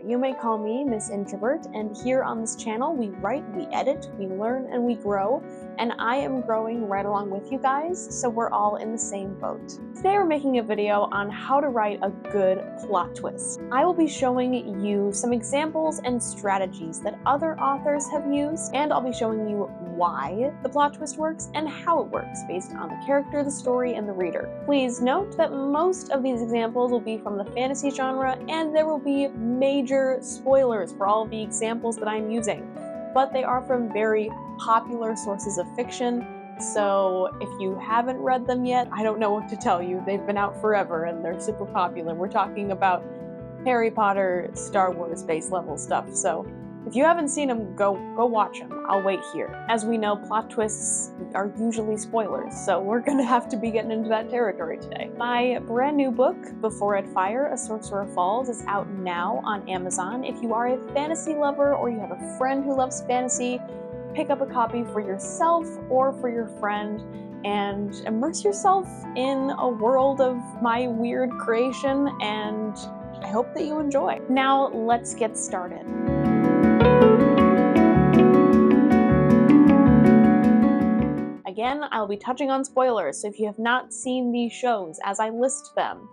there, you may call me Miss Introvert, and here on this channel we write, we edit, we learn, and we grow, and I am growing right along with you guys, so we're all in the same boat. Today we're making a video on how to write a good plot twist. I will be showing you some examples and strategies that other authors have used, and I'll be showing you why the plot twist works and how it works based on the character, the story, and the reader. Please note that most of these examples will be from the fantasy genre, and there will be major spoilers for all of the examples that I'm using, but they are from very popular sources of fiction, so if you haven't read them yet, I don't know what to tell you. They've been out forever and they're super popular. We're talking about Harry Potter, Star Wars base level stuff, so if you haven't seen them, go watch them. I'll wait here. As we know, plot twists are usually spoilers, so we're gonna have to be getting into that territory today. My brand new book, Before I'd Fire, A Sorcerer Falls, is out now on Amazon. If you are a fantasy lover or you have a friend who loves fantasy, pick up a copy for yourself or for your friend and immerse yourself in a world of my weird creation, and I hope that you enjoy. Now, let's get started. Again, I'll be touching on spoilers, so if you have not seen these shows as I list them,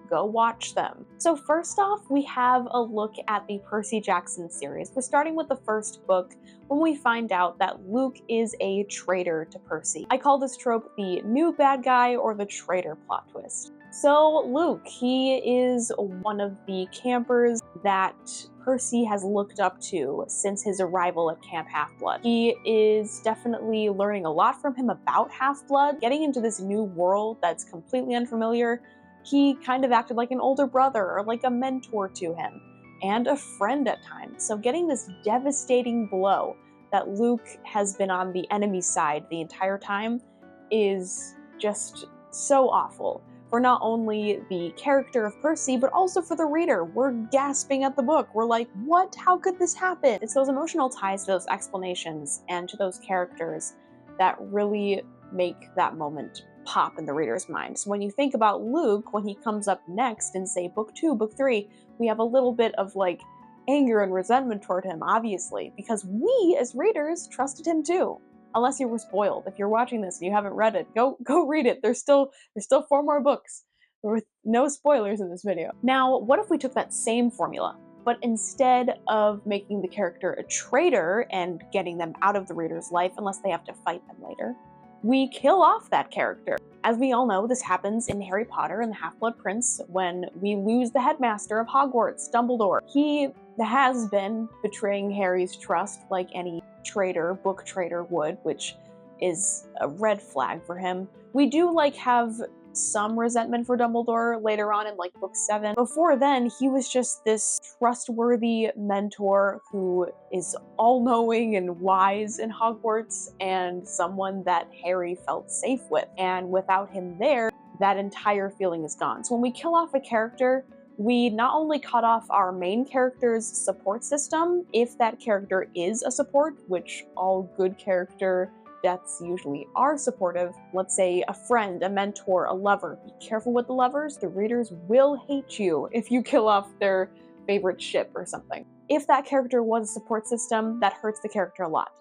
go watch them. So first off, we have a look at the Percy Jackson series. We're starting with the first book when we find out that Luke is a traitor to Percy. I call this trope the new bad guy or the traitor plot twist. So Luke, he is one of the campers that Percy has looked up to since his arrival at Camp Half-Blood. He is definitely learning a lot from him about Half-Blood. Getting into this new world that's completely unfamiliar, he kind of acted like an older brother or like a mentor to him, and a friend at times. So getting this devastating blow that Luke has been on the enemy side the entire time is just so awful. For not only the character of Percy, but also for the reader. We're gasping at the book. We're like, what? How could this happen? It's those emotional ties to those explanations and to those characters that really make that moment pop in the reader's mind. So when you think about Luke, when he comes up next in, say, book 2, book 3, we have a little bit of, like, anger and resentment toward him, obviously, because we, as readers, trusted him too. Unless you were spoiled. If you're watching this and you haven't read it, go read it. There's still 4 more books with no spoilers in this video. Now, what if we took that same formula, but instead of making the character a traitor and getting them out of the reader's life unless they have to fight them later, we kill off that character. As we all know, this happens in Harry Potter and the Half-Blood Prince when we lose the headmaster of Hogwarts, Dumbledore. He has been betraying Harry's trust like any traitor, book traitor would, which is a red flag for him. We do have some resentment for Dumbledore later on in book 7. Before then, he was just this trustworthy mentor who is all-knowing and wise in Hogwarts, and someone that Harry felt safe with. And without him there, that entire feeling is gone. So when we kill off a character, we not only cut off our main character's support system, if that character is a support, which all good character deaths usually are supportive. Let's say a friend, a mentor, a lover. Be careful with the lovers. The readers will hate you if you kill off their favorite ship or something. If that character was a support system, that hurts the character a lot.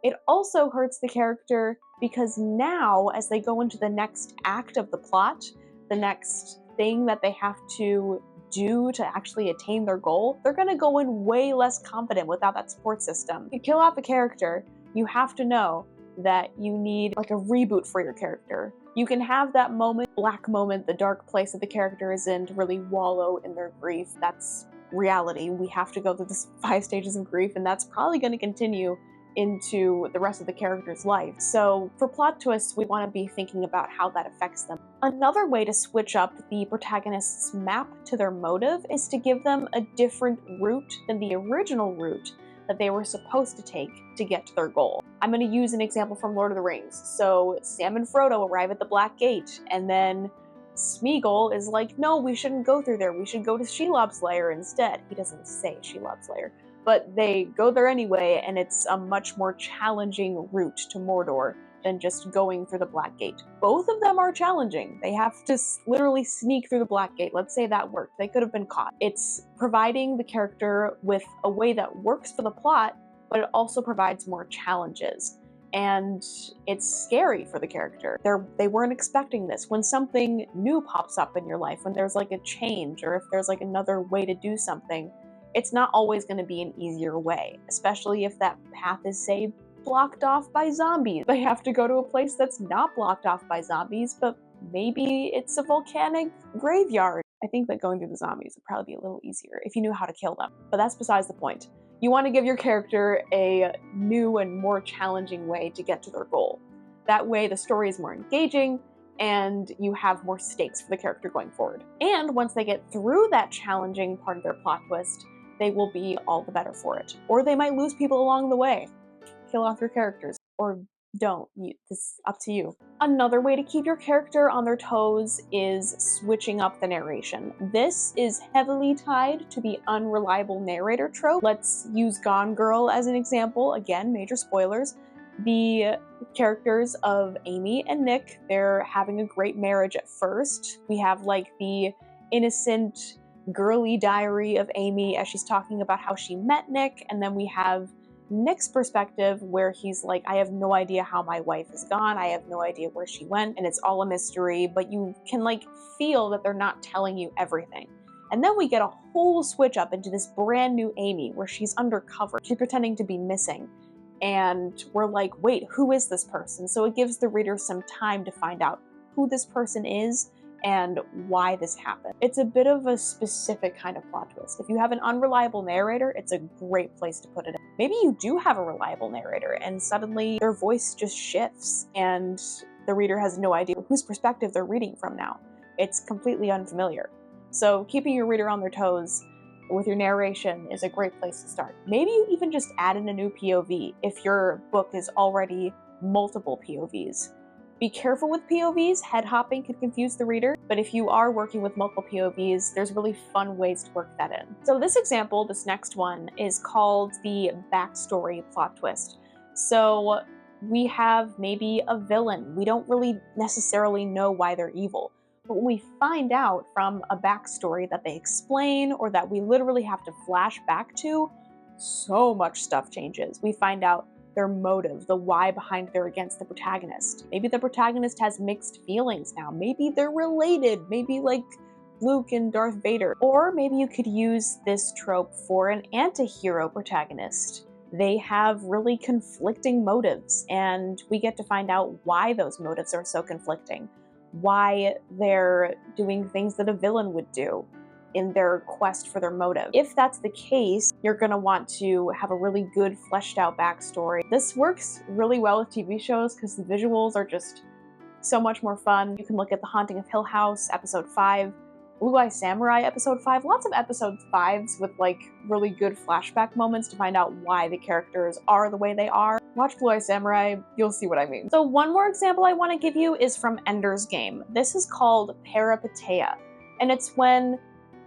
It also hurts the character because now, as they go into the next act of the plot, the next thing that they have to do to actually attain their goal, they're gonna go in way less confident without that support system. If you kill off a character, you have to know that you need a reboot for your character. You can have that moment, black moment, the dark place that the character is in to really wallow in their grief. That's reality. We have to go through the 5 stages of grief, and that's probably going to continue into the rest of the character's life. So for plot twists, we want to be thinking about how that affects them. Another way to switch up the protagonist's map to their motive is to give them a different route than the original route that they were supposed to take to get to their goal. I'm going to use an example from Lord of the Rings. So Sam and Frodo arrive at the Black Gate, and then Smeagol is like, no, we shouldn't go through there. We should go to Shelob's lair instead. He doesn't say Shelob's lair, but they go there anyway, and it's a much more challenging route to Mordor than just going through the Black Gate. Both of them are challenging. They have to literally sneak through the Black Gate. Let's say that worked. They could have been caught. It's providing the character with a way that works for the plot, but it also provides more challenges. And it's scary for the character. They weren't expecting this. When something new pops up in your life, when there's like a change, or if there's like another way to do something, it's not always going to be an easier way, especially if that path is, say, blocked off by zombies. They have to go to a place that's not blocked off by zombies, but maybe it's a volcanic graveyard. I think that going through the zombies would probably be a little easier if you knew how to kill them, but that's besides the point. You want to give your character a new and more challenging way to get to their goal. That way the story is more engaging and you have more stakes for the character going forward. And once they get through that challenging part of their plot twist, they will be all the better for it. Or they might lose people along the way. Kill off your characters. Or don't. It's up to you. Another way to keep your character on their toes is switching up the narration. This is heavily tied to the unreliable narrator trope. Let's use Gone Girl as an example. Again, major spoilers. The characters of Amy and Nick, they're having a great marriage at first. We have like the innocent, girly diary of Amy as she's talking about how she met Nick, and then we have Nick's perspective where he's like, I have no idea how my wife is gone, I have no idea where she went, and it's all a mystery, but you can like feel that they're not telling you everything. And then we get a whole switch up into this brand new Amy where she's undercover, she's pretending to be missing, and we're like, wait, who is this person? So it gives the reader some time to find out who this person is and why this happened. It's a bit of a specific kind of plot twist. If you have an unreliable narrator, it's a great place to put it in. Maybe you do have a reliable narrator and suddenly their voice just shifts and the reader has no idea whose perspective they're reading from now. It's completely unfamiliar. So keeping your reader on their toes with your narration is a great place to start. Maybe you even just add in a new POV if your book is already multiple POVs. Be careful with POVs, head hopping can confuse the reader, but if you are working with multiple POVs, there's really fun ways to work that in. So this example, this next one, is called the backstory plot twist. So we have maybe a villain. We don't really necessarily know why they're evil, but when we find out from a backstory that they explain or that we literally have to flash back to, so much stuff changes. We find out their motive, the why behind they're against the protagonist. Maybe the protagonist has mixed feelings now. Maybe they're related. Maybe like Luke and Darth Vader. Or maybe you could use this trope for an anti-hero protagonist. They have really conflicting motives, and we get to find out why those motives are so conflicting. Why they're doing things that a villain would do in their quest for their motive. If that's the case, you're gonna want to have a really good fleshed out backstory. This works really well with TV shows because the visuals are just so much more fun. You can look at The Haunting of Hill House, episode 5, Blue Eye Samurai, episode 5, lots of episode 5s with like really good flashback moments to find out why the characters are the way they are. Watch Blue Eye Samurai, you'll see what I mean. So one more example I want to give you is from Ender's Game. This is called Peripeteia, and it's when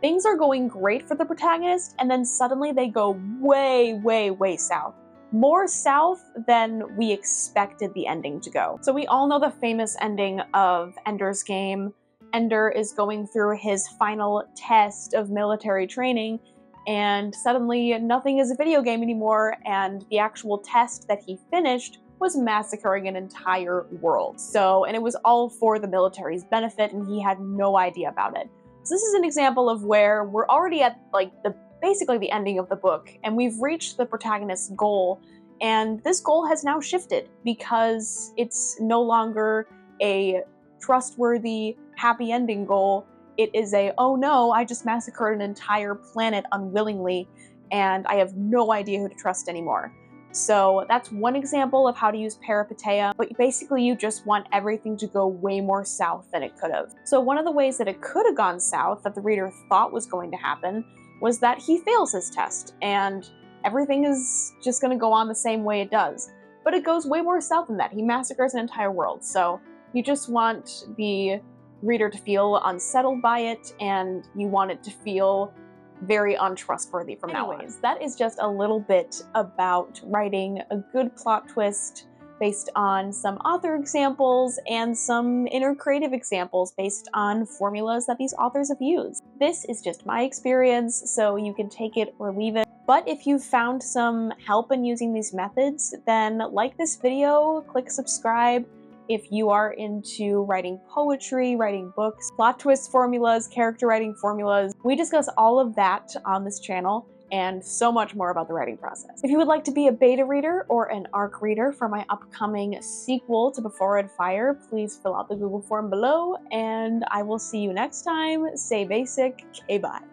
things are going great for the protagonist, and then suddenly they go way, way, way south. More south than we expected the ending to go. So we all know the famous ending of Ender's Game. Ender is going through his final test of military training, and suddenly nothing is a video game anymore, and the actual test that he finished was massacring an entire world. And it was all for the military's benefit, and he had no idea about it. So this is an example of where we're already at like basically the ending of the book, and we've reached the protagonist's goal, and this goal has now shifted because it's no longer a trustworthy, happy ending goal. It is a, oh no, I just massacred an entire planet unwillingly, and I have no idea who to trust anymore. So that's one example of how to use Peripeteia, but basically you just want everything to go way more south than it could have. So one of the ways that it could have gone south that the reader thought was going to happen was that he fails his test, and everything is just going to go on the same way it does. But it goes way more south than that. He massacres an entire world, so you just want the reader to feel unsettled by it, and you want it to feel very untrustworthy from now on. That is just a little bit about writing a good plot twist based on some author examples and some inner creative examples based on formulas that these authors have used. This is just my experience, so you can take it or leave it. But if you've found some help in using these methods, then like this video, click subscribe. If you are into writing poetry, writing books, plot twist formulas, character writing formulas, we discuss all of that on this channel and so much more about the writing process. If you would like to be a beta reader or an ARC reader for my upcoming sequel to Before Red Fire, please fill out the Google form below, and I will see you next time. Stay basic. Okay, bye.